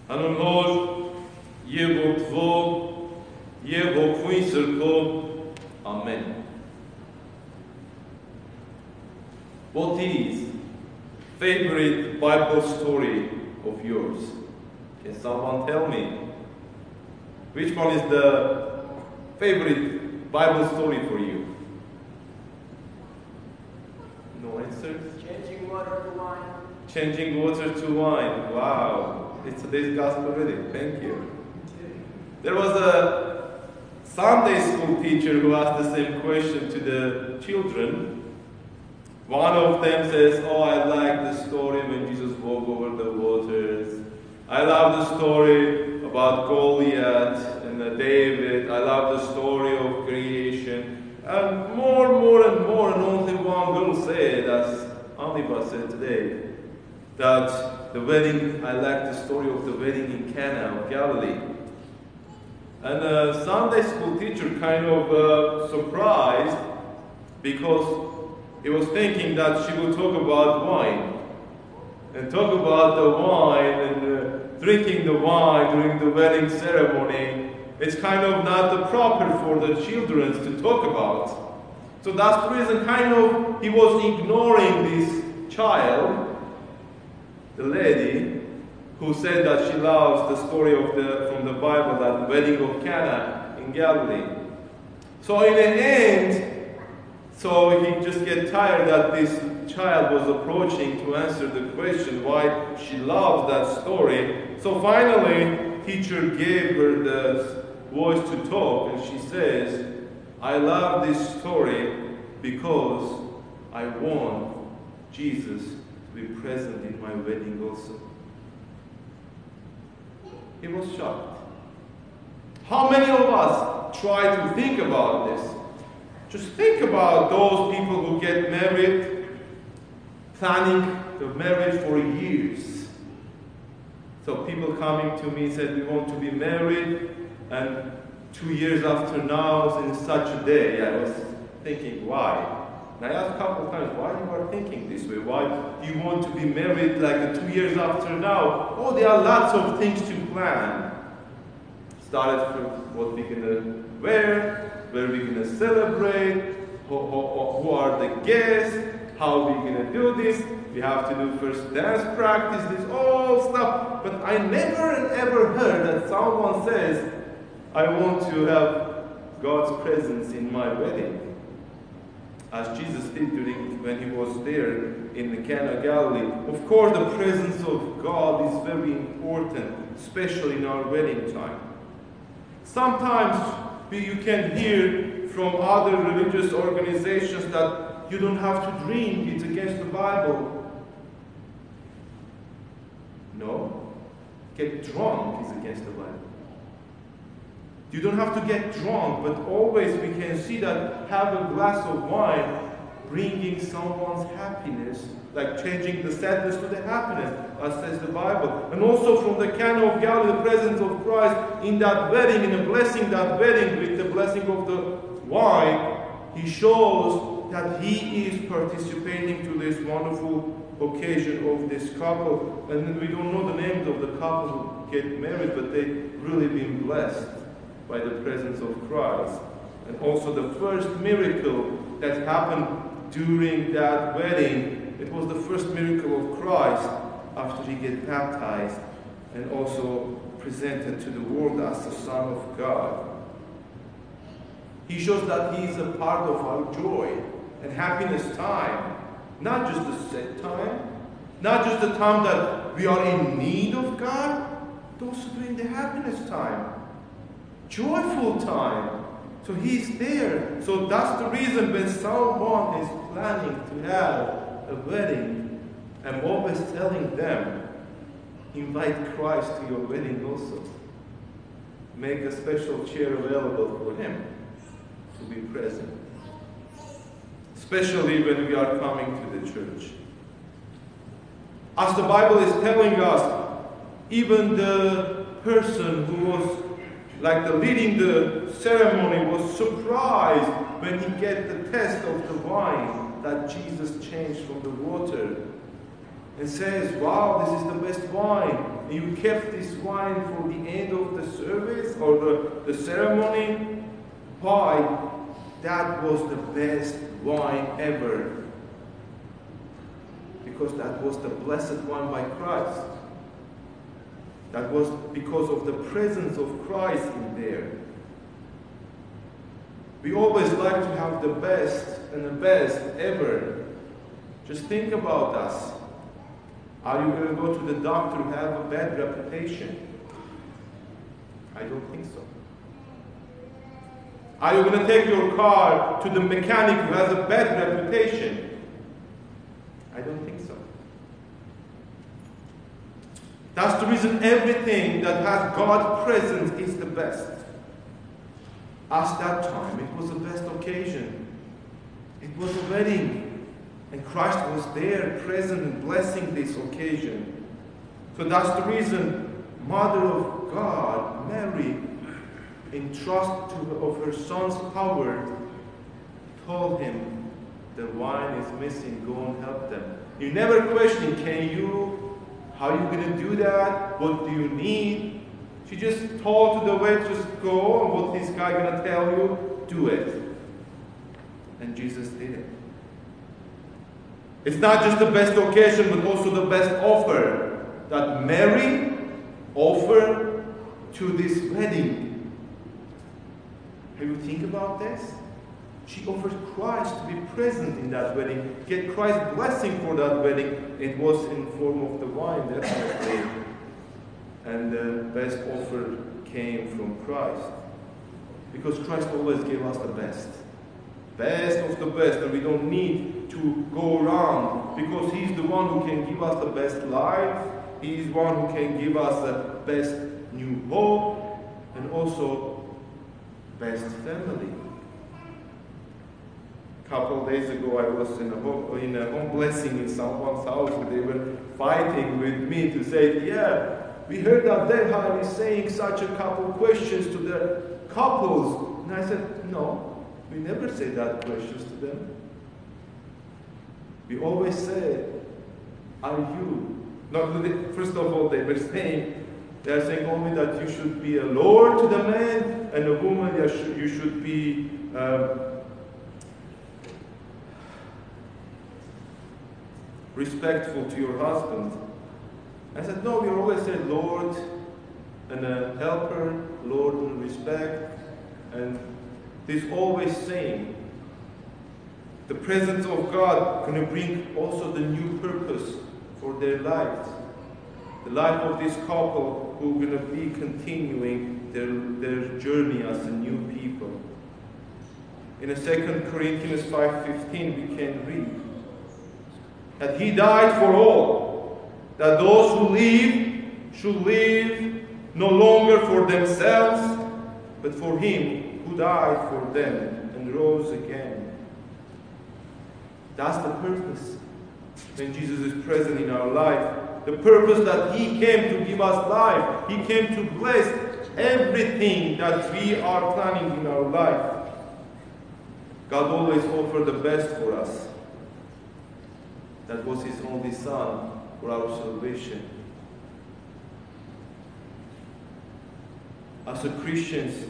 Հանուն Հոր եւ Որդվո եւ Հոգու Սրբո, Amen. What is favorite Bible story of yours? Can someone tell me? Which one is the favorite Bible story for you? No answer? Changing water to wine. Changing water to wine. Wow. It's today's gospel reading. Thank you. There was a Sunday school teacher who asked the same question to the children. One of them says, oh, I like the story when Jesus walked over the waters. I love the story about Goliath and David. I love the story of creation. And more, and only one girl said, as Aniba said today, that the wedding, I like the story of the wedding in Cana of Galilee. And a Sunday school teacher kind of surprised because he was thinking that she would talk about wine. And talk about the wine and drinking the wine during the wedding ceremony. It's kind of not the proper for the children to talk about. So that's the reason kind of he was ignoring this child, the lady, who said that she loves the story of from the Bible, that wedding of Cana in Galilee. So in the end, so he just get tired that this child was approaching to answer the question why she loves that story. So finally, teacher gave her the voice to talk, and she says, I love this story because I want Jesus to be present in my wedding also. He was shocked. How many of us try to think about this? Just think about those people who get married, planning the marriage for years. So people coming to me said, we want to be married, and 2 years after now, in such a day, I was thinking, why? And I asked a couple of times, why you are thinking this way? Why do you want to be married like 2 years after now? Oh, there are lots of things to plan. Started from what we're going to wear, where we're going to celebrate, who are the guests, how we're going to do this. We have to do first dance practice, this all stuff. But I never and ever heard that someone says, I want to have God's presence in my wedding. As Jesus did when he was there in the Cana of Galilee. Of course, the presence of God is very important, especially in our wedding time. Sometimes you can hear from other religious organizations that you don't have to drink, it's against the Bible. No, get drunk is against the Bible. You don't have to get drunk, but always we can see that have a glass of wine bringing someone's happiness, like changing the sadness to the happiness, as says the Bible. And also from the Cana of Galilee, the presence of Christ in that wedding, in a blessing that wedding with the blessing of the wine, he shows that he is participating to this wonderful occasion of this couple. And we don't know the names of the couple who get married, but they've really been blessed by the presence of Christ. And also the first miracle that happened during that wedding, it was the first miracle of Christ after he get baptized and also presented to the world as the Son of God. He shows that he is a part of our joy and happiness time, not just the sad time, not just the time that we are in need of God, but also during the happiness time. Joyful time. So he's there. So that's the reason when someone is planning to have a wedding, I'm always telling them, invite Christ to your wedding also. Make a special chair available for him to be present. Especially when we are coming to the church. As the Bible is telling us, even the person who was like the leading the ceremony was surprised when he get the taste of the wine that Jesus changed from the water and says, wow, this is the best wine. and you kept this wine for the end of the service or the ceremony. Why? That was the best wine ever. Because that was the blessed wine by Christ. That was because of the presence of Christ in there. We always like to have the best and the best ever. Just think about us. Are you going to go to the doctor who have a bad reputation? I don't think so. Are you going to take your car to the mechanic who has a bad reputation? I don't think so. That's the reason everything that has God's presence is the best. At that time, it was the best occasion. It was a wedding. And Christ was there, present and blessing this occasion. So that's the reason Mother of God, Mary, in trust of her son's power, told him, the wine is missing, go and help them. You never questioned, how are you going to do that? What do you need? She just told to the waitress, go, and what this guy going to tell you, do it. And Jesus did it. It's not just the best occasion, but also the best offer that Mary offered to this wedding. Have you think about this? She offered Christ to be present in that wedding, get Christ's blessing for that wedding. It was in form of the wine, definitely. And the best offer came from Christ. Because Christ always gave us the best. Best of the best, and we don't need to go around, because He's the one who can give us the best life. He is one who can give us the best new hope, and also best family. A couple of days ago, I was in a home blessing in someone's house, and they were fighting with me to say, yeah, we heard that Delhan is saying such a couple questions to the couples. And I said, no. We never say that questions to them. We always say, are you? First of all, they're saying only that you should be a lord to the man, and a woman, you should be respectful to your husband. I said, no, we always say Lord and a helper, Lord and respect, and this always saying, the presence of God going to bring also the new purpose for their lives. The life of this couple who are going to be continuing their journey as a new people. In 2 Corinthians 5:15 we can read that He died for all, that those who live should live no longer for themselves, but for Him who died for them and rose again. That's the purpose when Jesus is present in our life. The purpose that He came to give us life. He came to bless everything that we are planning in our life. God always offered the best for us. That was His only Son for our salvation. As a Christians,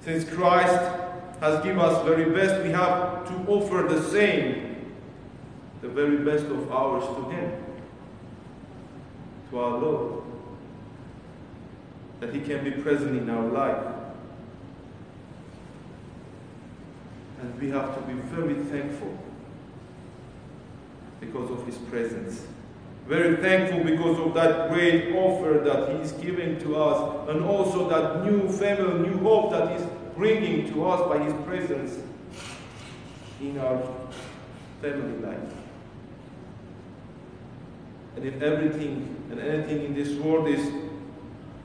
since Christ has given us very best, we have to offer the same, the very best of ours to Him, to our Lord, that He can be present in our life. And we have to be very thankful because of His presence. Very thankful because of that great offer that He's given to us, and also that new family, new hope that He's bringing to us by His presence in our family life. And if everything and anything in this world is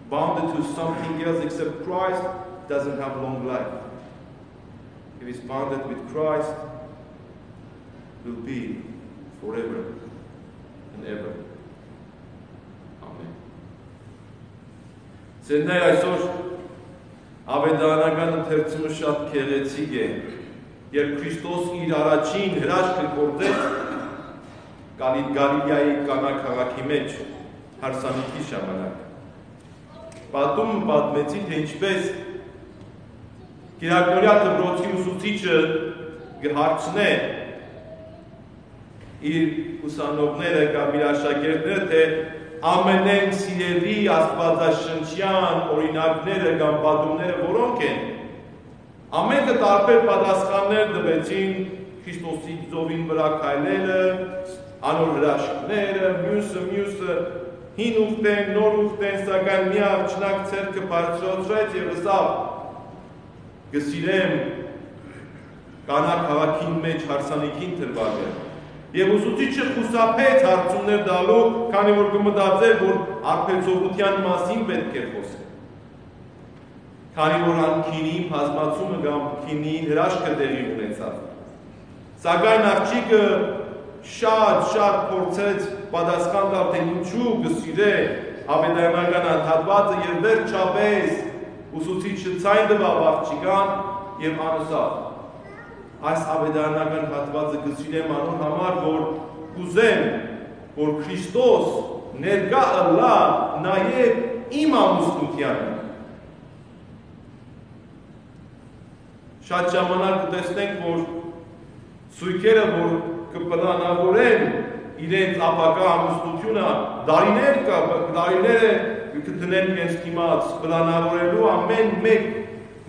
bounded to something else except Christ, it doesn't have long life. If it's bounded with Christ, it will be forever and ever. Amen. Սերնայ այսօր ավետարանական ընթերցումը շատ գեղեցիկ է, երբ Քրիստոս իր առաջին հրաշքը գործեց Գալիլեայի Կանա քաղաքի մեջ, հարսանիքի ժամանակ։ Պատումը պատմեցի, թե ինչպես Կիրակնորյա դպրոցի ուսուցիչը կհարցնե իր ուսանողները կամ իր աշակերտները, թե ամենեն սիրելի աստվածաշնչյան օրինակները կամ պատումները որոնք են։ Ամենքը տարբեր պատասխաններ տվեցին Քրիստոսի ծովին վրա քայլելը, անոր հրաշքները, մյուսը, հին ուխտեն, նոր ուխտեն, սակայն մի աղջնակ ցերկը բարձրացրեց եւ ասավ. «Գսիրեմ կանա քաղաքին մեջ հարսանիքին թրվագը»։ Եվ ուսուցիչը խուսափեց հարցումներ տալու, քանի որ կմտածեր, որ արբեցողության մասին պետք է խոսել։ Քանի որ անքինի բազմացումը կամ քինի հրաշքը տեղի ունեցավ։ Սակայն աղջիկը շատ փորձեց պատասխան տալ, թե ինչու գսիրե ավետարանական հատվածը եւ վերջապես ուսուցիչը ցայն տվավ աղջիկան եւ անասավ. այս ավետարանական հատվածը գսիրեմ անոր համար, որ կուզեմ, որ Քրիստոս ներկա ըլլա նաեւ իմ ամուսնությանը։ Շատ ժամանակ կտեսնենք, որ սույքերը, որ կպլանավորեն իրենց ապագա ամուսնությունը, դարիները կդնեն իրենց դիմաց, պլանավորելու ամեն մեկ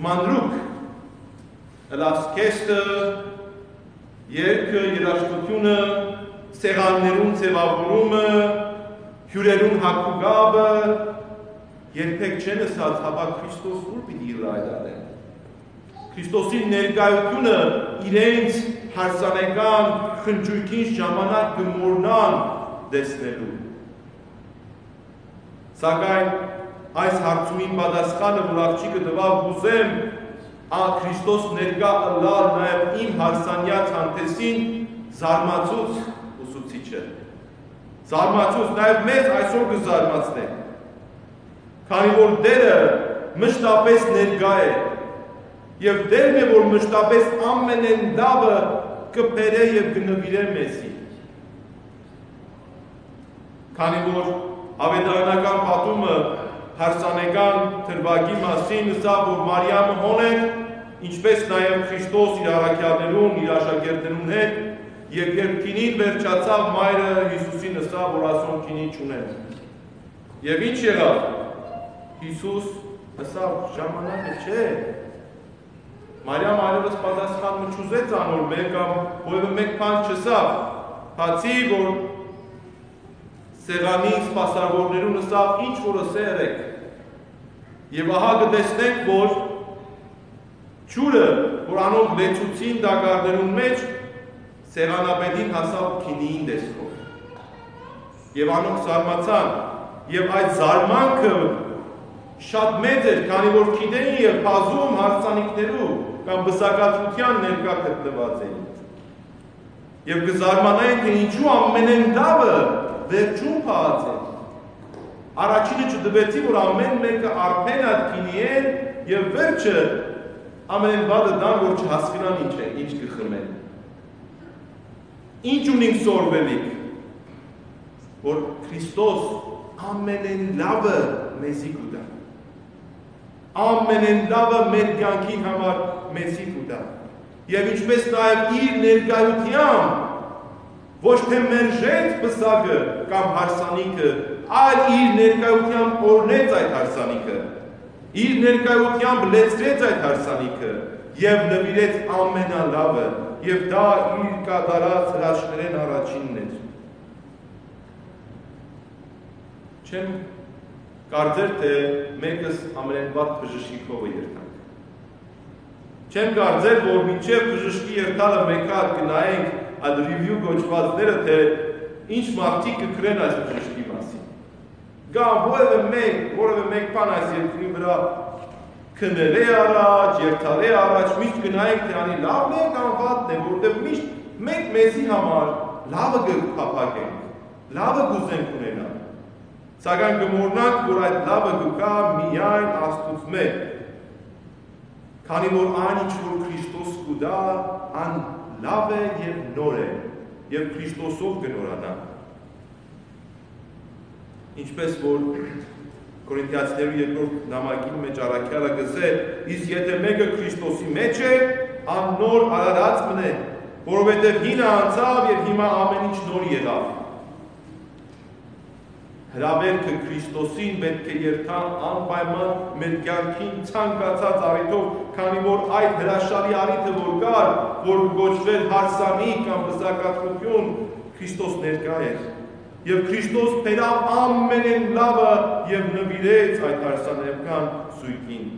մանրուք, լասկեստը, երգը, երաժշտությունը, սեղաններուն ձևավորումը, հյուրերուն հագուգաբը, երբեք չեն ասած, հապա Քրիստոս ուր պիտի իրայդանեն։ Քրիստոսի ներկայությունը իրենց հարսանեկան խնջույքին ժամանակ կմոռնան տեսնելու։ Սակայն այս հարցումին պատասխանը, որ աղջիկը տվավ ուզեմ, Քրիստոս ներկա ըլլալ նաև իմ հարսանյաց հանդեսին, զարմացուց ուսուցիչը։ Զարմացուց, նաև մեզ այսօր կզարմացնե։ Քանի որ Տերը մշտապես ներկա է, եւ դերն է, որ մշտապես ամենեն լավը կբերե եւ կնվիրե մեզի։ Քանի որ ավետարանական պատումը հարսանեկան թրվագի մասին ասա, որ Մարիամը հոներ, ինչպես նաեւ Քրիստոս իր առաքյալներուն, իր աշակերտներուն հետ, եւ երբ քինին վերջացավ, մայրը Հիսուսին ասա, որ ասոն քինի չունեն։ Եվ ինչ եղավ։ Հիսուս ասա, ժամանակը չէ։ Մարիամ այլևս պատասխան չուզեց անոր մեկ կամ որևէ մեկ բան չասավ, բացի որ սեղանի սպասավորներուն ասավ ինչ որ ասեք։ Եվ ահա կտեսնենք, որ ջուրը, որ անոնք լեցուցին դագարներուն մեջ, սեղանապետին հասավ քինիին տեսքով։ Եվ անոնք զարմացան, եւ այդ զարմանքը շատ մեծ էր, քանի որ գիտեին եւ բազում հարսանիքներու կամ բսակացության ներկա գտնված էին։ Եվ կզարմանային, թե ինչու ամենեն լավը վերջում փած է։ Առաջինը չդվեցի, որ ամեն մեկը արփեն ատքինի են եւ վերջը ամենեն վատը դան, որ չհասկնան ինչ է, ինչ կխմեն։ Ինչ ունենք սորվելիք, որ Քրիստոս ամենեն լավը մեզի կուտա։ Ամենեն լավը մեր կյանքի համար մեզի կուտա։ Եվ ինչպես նաև իր ներկայությամբ ոչ թե մերժեց պսակը կամ հարսանիքը, այլ իր ներկայությամբ օրնեց այդ հարսանիքը, իր ներկայությամբ լեցրեց այդ հարսանիքը և նվիրեց ամենալավը, և դա իր կատարած հրաշքներեն առաջինն էր։ Չեմ կարծեր, թե մեկս ամենեն վատ բժշկիկովը երթանք։ Չեմ կարծեր, որ մինչև բժշկի երթալը մեկ հատ կնայենք այդ ռիվյու գոչվածները, թե ինչ մարդիկ կգրեն այս բժշկի մասին։ Կամ որևէ մեկ բան այս երկրի վրա քնել է առաջ, երթալ է առաջ, միշտ գնայինք, թե անի լավն է կամ վատն է, որտեղ միշտ մենք մեզի համար լավը կփափագենք, լավը կուզենք ունենալ։ Սակայն կմոռնանք, որ այդ լավը կգա միայն Աստծուց մեկ։ Քանի որ այն ինչ որ Քրիստոս կուտա, ան լավ է եւ նոր է, եւ Քրիստոսով կնորանա։ Ինչպես որ Կորինթացիների երկրորդ նամակի մեջ առաքյալը գսե, իսկ եթե մեկը Քրիստոսի մեջ է, աննոր արարած մնե, որովհետև հինը անցավ եւ հիմա ամեն ինչ նոր եղավ։ Հրավերքը Քրիստոսին պետք է երթա անպայման մեր կյանքին ցանկացած առիթով, քանի որ այդ հրաշալի առիթը որ կար, որ գոչվել հարսանի կամ բզակացություն, Քրիստոս ներկա էր։ Եվ Քրիստոս բերավ ամենեն լավը եւ նվիրեց այդ հարսանեկան սույգին։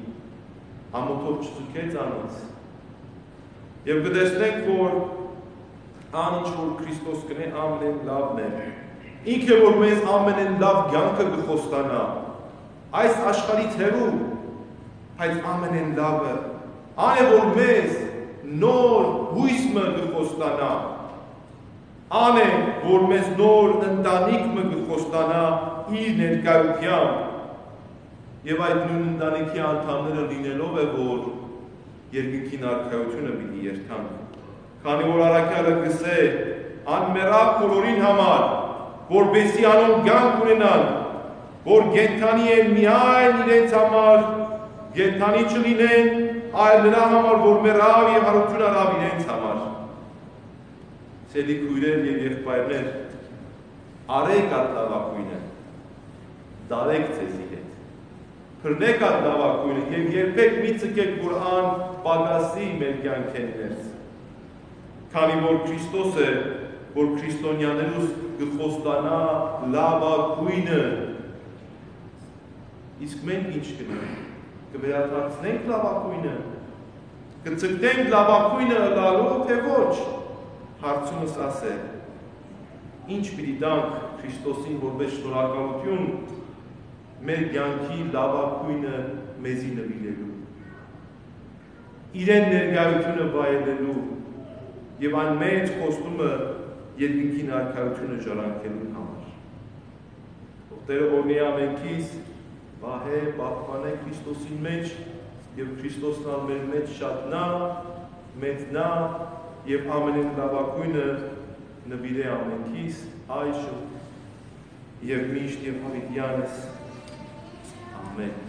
Ամոթով չծուկեց անոնց։ Եվ կտեսնենք, որ անինչ որ Քրիստոս կնե ամենեն լավն է։ Ինքը որ մեզ ամենեն լավ կյանքը կխոստանա, այս աշխարհից հեռու, բայց ամենեն լավը, այն է որ մեզ նոր հույսը կխոստանա, այն է որ մեզ նոր ընտանիքը կխոստանա իր ներկայությամբ եւ այդ նույն ընտանիքի անդամները լինելով է որ երկնքի արքայությունը պիտի երթան, քանի որ առաքյալը գսե անմեռավ բոլորին համար, որպեսզի անոնք կյանք ունենան, որ կենդանի են միայն իրենց համար, կենդանի չլինեն, այլ նրա համար, որ մեռավ եւ հարություն արավ իրենց համար։ Սելի քույրեր եւ եղբայրներ, արեք այդ լավակույնը, դարեք ձեզի հետ, փռնեք այդ լավակույնը եւ երբեք մի ցկեք, որ ան պակասի մեր կյանքեն ներս, քանի որ Քրիստոս է, որ քրիստոնյաներուս կխոստանա լավակույնը, իսկ մենք ինչ կնենք, կվերադարձնենք լավակույնը, կցկտենք լավակույնը լալու, թե ոչ, հարցումս ասե, ինչ պիտի դանք Քրիստոսին որպես շնորհակալություն մեր կյանքի լավակույնը մեզի նվիրելու, իրեն ներկայությունը վայելելու եւ այն մեծ խոստումը երկնքի արքայությունը ժառանգելու համար։ Ովտերը օրնի ամենքից բահե, պահպանե Քրիստոսին մեջ եւ Քրիստոսն ալ մեր մեջ շատնա, մեծնա եւ ամենին լավակույնը նվիրե ամենքից այժմ եւ միշտ եւ հավիտյանս։ Ամեն։